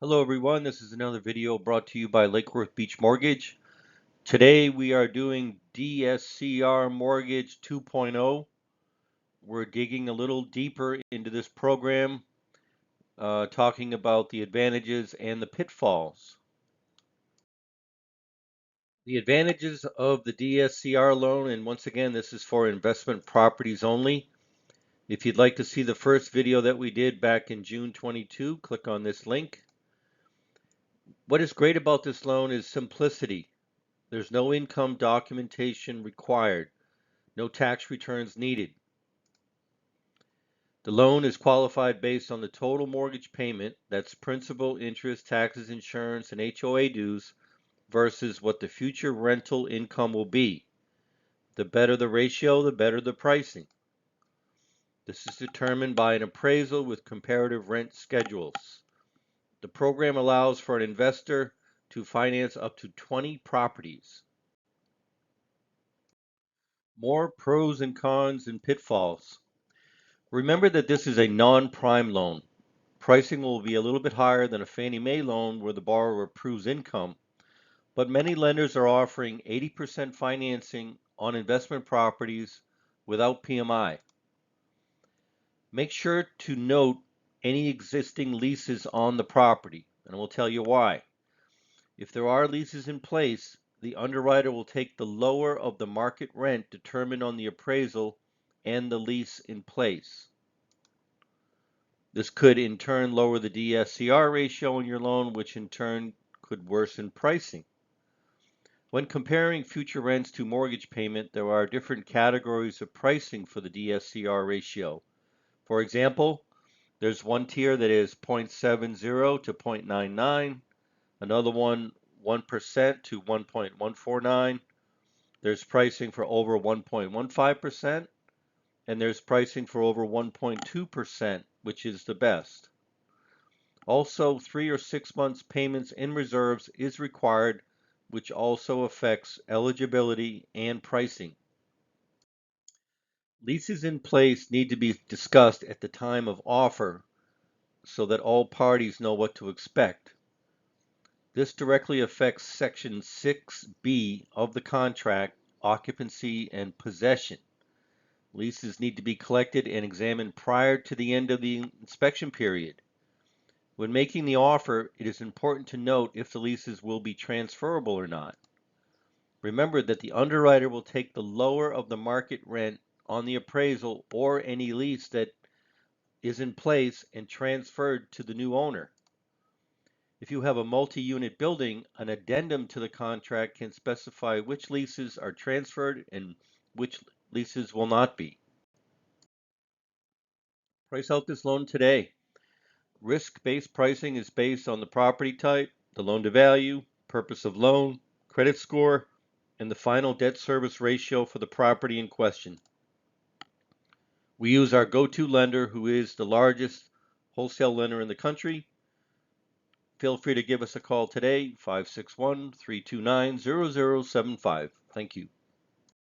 Hello everyone, this is another video brought to you by Lake Worth Beach Mortgage. Today we are doing DSCR Mortgage 2.0. We're digging a little deeper into this program, talking about the advantages and the pitfalls. The advantages of the DSCR loan, and once again this is for investment properties only. If you'd like to see the first video that we did back in June 22, click on this link. What is great about this loan is simplicity. There's no income documentation required, no tax returns needed. The loan is qualified based on the total mortgage payment, that's principal, interest, taxes, insurance, and HOA dues, versus what the future rental income will be. The better the ratio, the better the pricing. This is determined by an appraisal with comparative rent schedules. The program allows for an investor to finance up to 20 properties. More pros and cons and pitfalls. Remember that this is a non-prime loan. Pricing will be a little bit higher than a Fannie Mae loan where the borrower proves income, but many lenders are offering 80% financing on investment properties without PMI. Make sure to note any existing leases on the property, and we'll tell you why. If there are leases in place, the underwriter will take the lower of the market rent determined on the appraisal and the lease in place. This could in turn lower the DSCR ratio in your loan, which in turn could worsen pricing. When comparing future rents to mortgage payment, there are different categories of pricing for the DSCR ratio. For example, there's one tier that is 0.70 to 0.99, another one 1% to 1.149. There's pricing for over 1.15%, and there's pricing for over 1.2%, which is the best. Also, 3 or 6 months payments in reserves is required, which also affects eligibility and pricing. Leases in place need to be discussed at the time of offer so that all parties know what to expect. This directly affects Section 6B of the contract, occupancy and possession. Leases need to be collected and examined prior to the end of the inspection period. When making the offer, it is important to note if the leases will be transferable or not. Remember that the underwriter will take the lower of the market rent on the appraisal or any lease that is in place and transferred to the new owner. If you have a multi-unit building, an addendum to the contract can specify which leases are transferred and which leases will not be. Price out this loan today. Risk-based pricing is based on the property type, the loan-to-value, purpose of loan, credit score, and the final debt service ratio for the property in question. We use our go-to lender, who is the largest wholesale lender in the country. Feel free to give us a call today, 561-329-0075. Thank you.